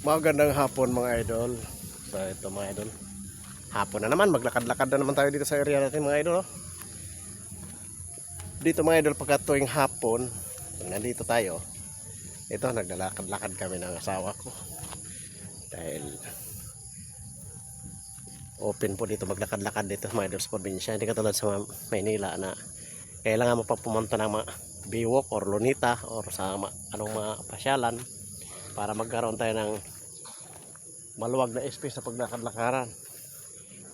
Magandang hapon mga idol. So ito mga idol, hapon na naman, maglakad-lakad na naman tayo dito sa area natin mga idol, oh. Dito mga idol, pagka tuwing hapon nandito tayo, ito naglalakad-lakad kami ng asawa ko dahil open po dito maglakad-lakad dito mga idol sa probinsya. Hindi katulad sa Maynila na kailangan mo pa pumunta ng mga biwok or lunita or sa anong mga pasyalan para magkaroon tayo ng maluwag na space sa paglakad-lakaran.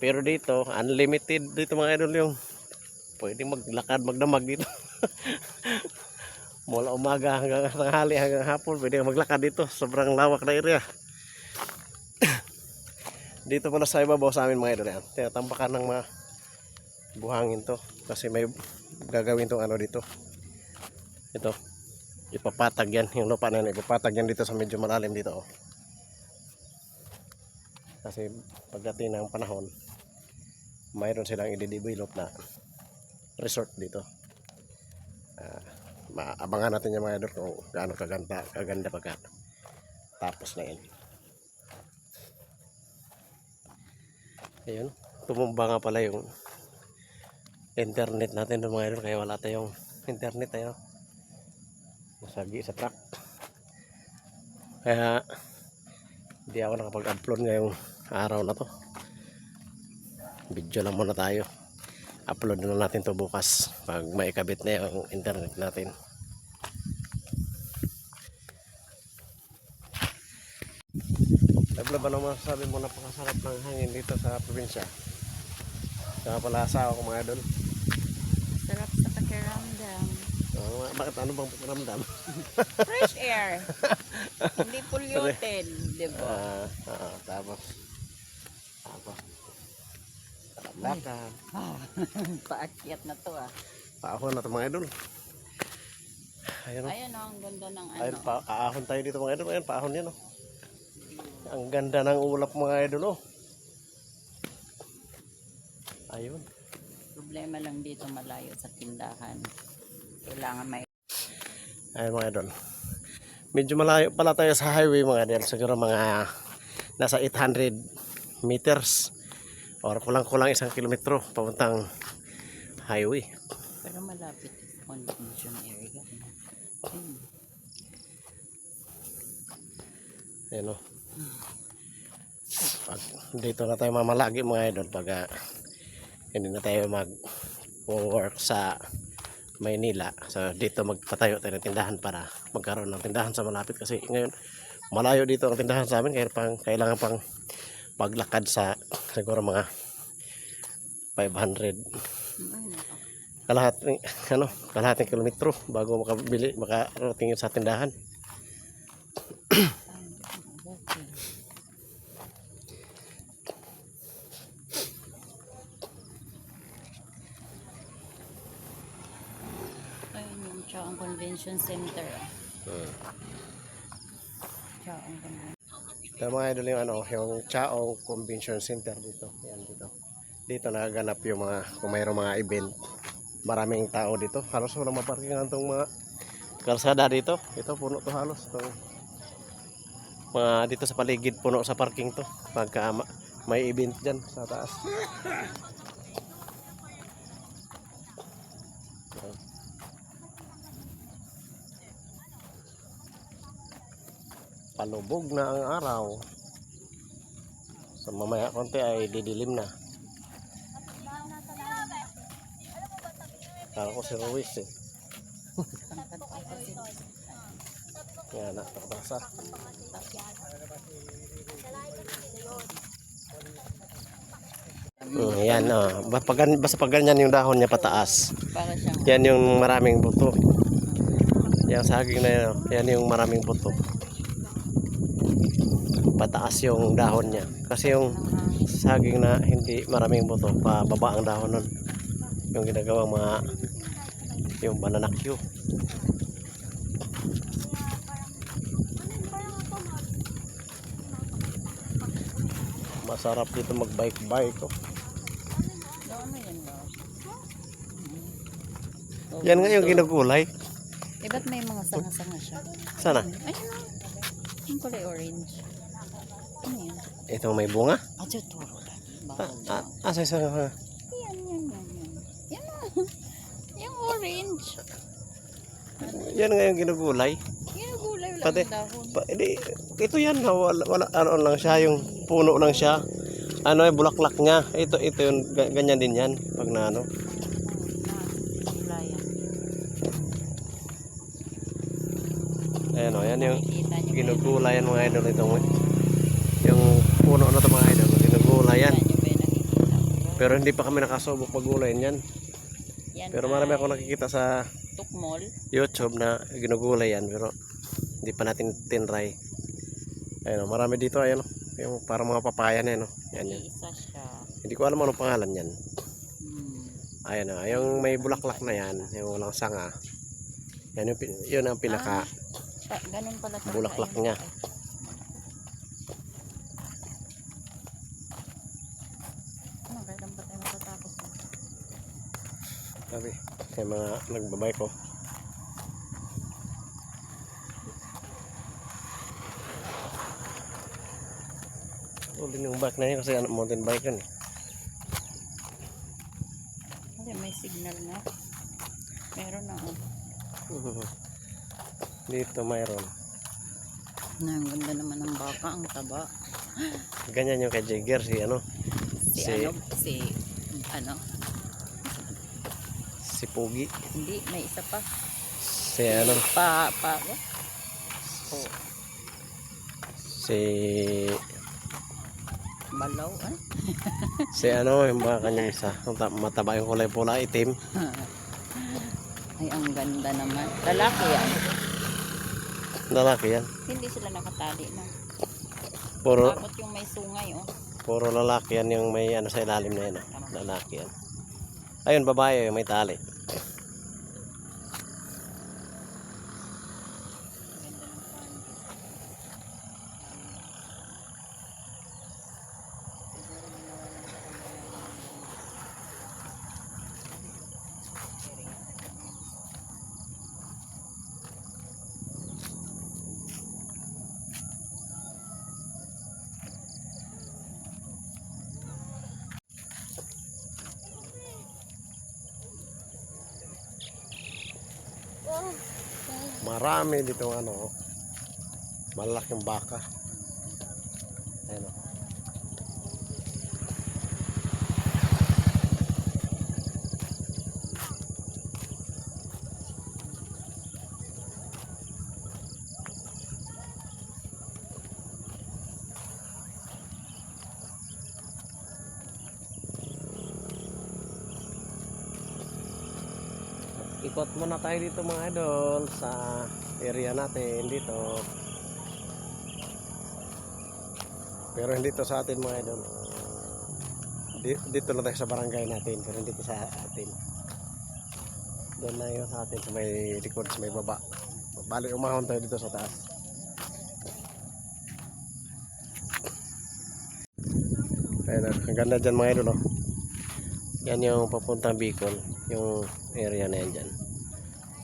Pero dito unlimited dito mga idol, yung pwedeng maglakad magdamag dito. Mula umaga hanggang tanghali hanggang hapon pwede maglakad dito, sobrang lawak na area. Dito pala sa ibabaw sa amin mga idol, yan tinatambakan ng mga buhangin to kasi may gagawin tong ano dito, ito ipapatag yan, yung lupa na yan ipapatag yan dito sa medyo malalim dito, oh. Kasi pagdating ng panahon mayroon silang i-develop na resort dito. Maabangan natin yung mga idol kung gaano kaganda pagka tapos na yan. Ayun, tumumba nga pala yung internet natin mga idol, kaya wala tayong internet tayo, nasagi sa truck, kaya hindi ako nakapag-upload ngayong araw na to. Video lang muna tayo, upload na natin to bukas pag maikabit na yung internet natin. Tabla ba naman sabi mo, napakasarap ng hangin dito sa probinsya. Kaya pala asawa ko mga idol, Sarap sa pakiramdam. bakit ano bang pakiramdam? Fresh air. Hindi polluted, di ba? Tapos lakad. Paakyat na to ah. Paahon na ito mga idol. Ayun, oh. Ayan oh, ang ganda ng ano. Ayun, paahon tayo dito mga idol. Ayun, paahon yan, oh. Ang ganda ng ulap mga idol, oh. Ayun. Problema lang dito, malayo sa tindahan. Kailangan may... Ayun mga idol, medyo malayo pala tayo sa highway mga idol. Siguro mga nasa 800 meters or kulang-kulang 1 kilometro papuntang highway. Pero malapit sa convention area. Ayun, oh. Pag dito na tayo mamalagi mga idol pag hindi na tayo mag-work sa Maynila. So dito magpatayo tayo ng tindahan para magkaroon ng tindahan sa malapit, kasi ngayon malayo dito ang tindahan sa amin, kaya kailangan pang maglakad sa siguro mga 500 kalahating kilometro bago makarating sa tindahan. Chaong Convention Center. Chaong Convention. Ito mga idol yung Chaong Convention Center dito. Yan dito. Dito nagaganap yung mga, kung mayroong mga event. Maraming tao dito. Halos walang maparkingan itong mga kalsada dito. Ito puno to halos. Itong mga dito sa paligid puno sa parking to. Pagka may event dyan sa taas. Palubog na ang araw. So mamaya konti ay didilim na. Kala ko si Ruiz eh. Yan na, takbasa. Yan, basta pag ganyan yung dahon niya pataas. Para siyang... Yan yung maraming buto. Yung saging na yan, yan yung maraming buto. Pataas yung dahon niya. Kasi yung saging na hindi maraming buto, pababa ang dahon nun. Yung ginagawang mga yung banana Q. Masarap dito mag-bike-bike, oh. Yan nga yung ginugulay. Eh, ba't may mga sanga-sanga siya? Sana? Ayun, yung kulay orange. Ano yan? Itong may bunga. Acho, turo lagi. Bawal. Asa isa. Yan. Yan na. Yung orange. Yan nga yung ginugulay. Yung gulay lang Pati, ang dahon. Ito yan, wala, ano lang siya, yung puno lang siya. Ano yung bulaklak niya. Ito yung ganyan din yan. Pag na ano. Gulayan. Ayan o, yan yung Makikita niyo ginugulayan mga idol itong yung puno na ito mga idol. Ginugulayan. Yan yung may nakikita. Pero hindi pa kami nakasubok pagulayan yan. Yan Pero marami ako nakikita sa tukmol. YouTube na ginugulay yan. Pero hindi pa natin tinry. Ayan o, marami dito. Ayan o, yung parang mga papaya na yan o. Yan yan. Isa siya. Hindi ko alam anong pangalan yan. Hmm. Ayan o, yung may bulaklak na yan. Yung walang sanga. Yan yung, yun ang pinaka Ganun pala sa bulaklak niya. Ano, kailan ba tayo matatapos? Sabi, kaya mga nagbabay ko. Ulit yung bike na yun kasi ano, mountain bike yan eh. Kasi may signal na. Meron na. Dito mayroon. Ang ganda naman ng baka, ang taba. Ganyan yung kay Jagger si ano. Si Pugi. Hindi, may isa pa. Si ano. Oh, Si balaw, si ano yung mga kanyang isa. Mataba yung kulay pula itim. Ay, ang ganda naman. Lalaki yan. Lalaki yan. Hindi sila nakatali na. Puro Takot yung may sungay, oh. puro lalaki yan yung may ano sa ilalim na yan. Lalaki yan. Ayun babae yung may tali. Marami dito ano, malaking baka. Ayun o. Ikot muna tayo dito mga idol sa area natin dito. Pero hindi to sa atin mga idol. Dito na tayo sa barangay natin pero hindi to sa atin. Doon na yun sa atin sa may likod, sa may baba. Bali umahon tayo dito sa taas. Ayun, ang ganda dyan mga idol oh. Yan yung papuntang Bicol, yung area na yan dyan.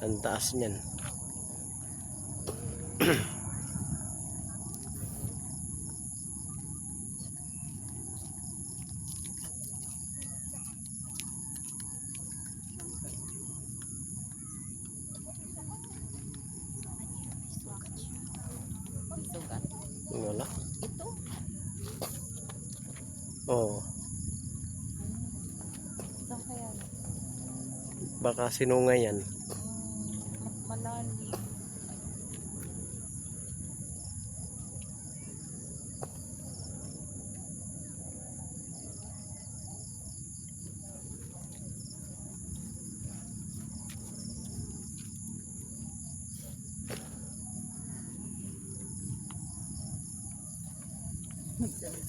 Ang taas niyan. Sugat. Wala. Ito. Oo. Saan kaya? Baka sinungay yan. Malalim.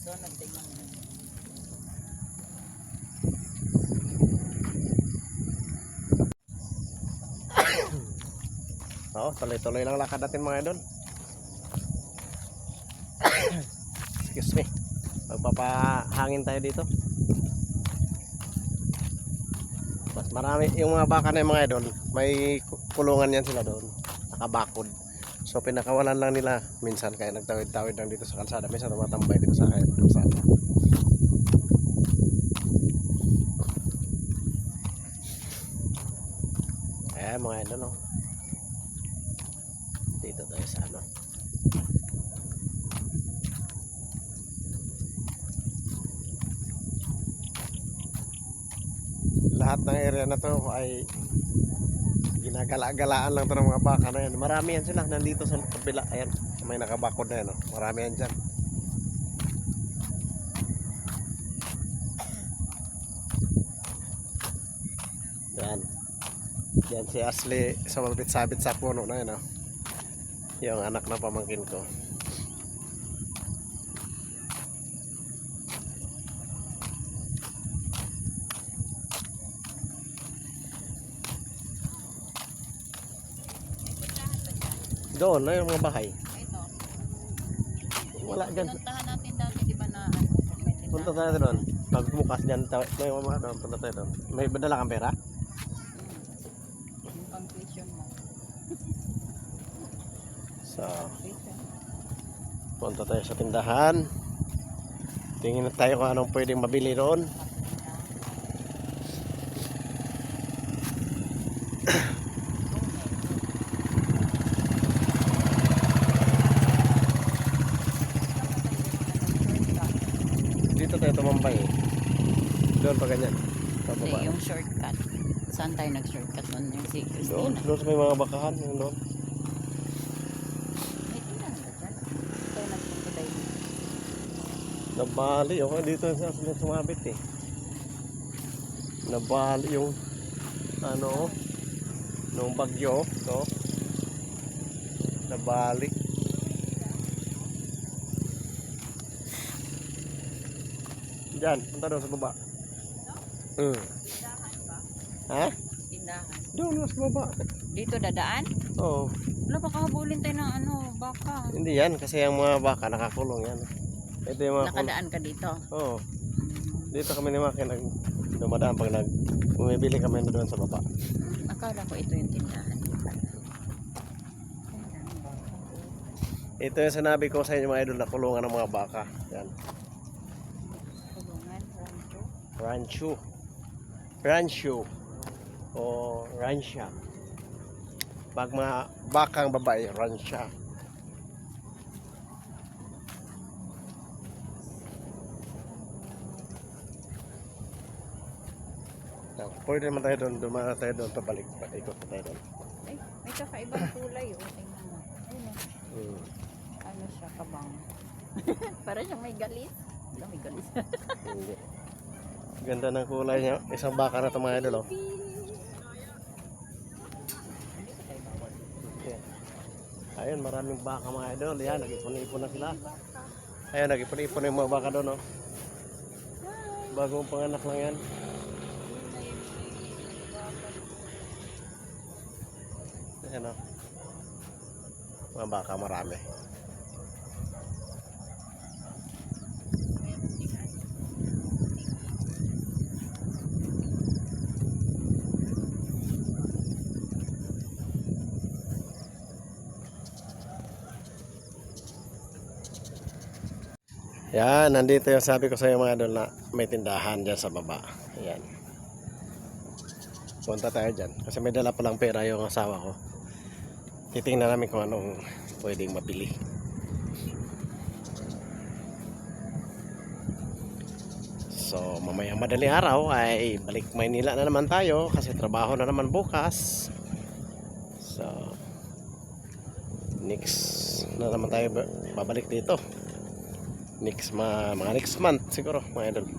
So, nagtingin na. Oo, tuloy-tuloy lang lakad natin mga idol. Excuse me. Magpapahangin tayo dito. Mas marami yung mga baka na yung mga idol. May kulungan yan sila doon. Nakabakod. So pinakawalan lang nila minsan kaya nagtawid-tawid lang dito sa kalsada. Minsan tumatambay dito sa kalsada. Ayan mga idol, no? Dito tayo sa ano. Lahat ng area na to ay ginagala-galaan lang to ng mga baka na yan. Marami yan sila nandito sa kabila. Ayan, may nakabakod na yan, no? Marami yan dyan. Yan. Yan si Ashley sa sabit sa puno na yan, no? Yung anak na pamangkin ko. Doon na yung mga bahay. Ito. Wala dyan. Pinuntahan natin dati, di ba na ano, may tindahan. Punta tayo doon. Pag bukas dyan, may mga doon. Punta tayo doon. May badala kang pera? Yung pang-tuition mo. So, Tuition. punta tayo sa tindahan. Tingin na tayo kung anong pwedeng mabili doon. Dito tayo tumambay eh. Doon pa ganyan. Hindi, Pababa. yung shortcut. Saan tayo nag-shortcut doon? Yung si Doon, Christina. doon sa may mga bakahan. Yung doon. May tindahan ba dyan? Tayo nagpunta tayo dito. Nabali. Okay, dito sa sumabit eh. Nabali yung ano, nung bagyo. To. Nabali. Diyan, punta doon sa baba. Tindahan ba? Ha? Tindahan. Doon sa baba. Dito dadaan? Oo. Wala, baka habulin tayo ng ano, baka. Hindi yan, kasi yung mga baka nakakulong yan. Ito yung mga kulong. Nakadaan ka dito. Oo. Dito kami ni Maki dumadaan pag bumibili kami na doon sa baba. Akala ko ito yung tindahan. Ito yung sinabi ko sa inyo mga idol na kulungan ng mga baka. Yan. Kulungan, rancho. Rancho. Rancho. O ransya. Pag mga bakang babae, ransya. Pwede naman tayo doon, dumana tayo doon, pabalik, ikot pa tayo doon. Ay, may kakaibang kulay oh. Tingnan mo. Ayun oh. Hmm. Ano siya, kabang. Para siyang may galis. Wala, may galis. Hindi. Ganda ng kulay niya. Isang baka na ito mga idol, oh. Ayan. Ayun, maraming baka mga idol. Yan, nag-ipon-ipon na sila. Ayun, nag-ipon-ipon na yung mga baka doon, oh. Bagong panganak lang yan. Ayan, oh. Mga baka marami. Yan, nandito yung sabi ko sa iyo mga idol na may tindahan dyan sa baba. Ayan. Punta tayo dyan. Kasi may dala palang pera yung asawa ko. Titingnan namin kung anong pwedeng mabili. So, mamayang madaling araw ay balik Maynila na naman tayo kasi trabaho na naman bukas. So, next na naman tayo babalik dito. Mga next month siguro mga idol.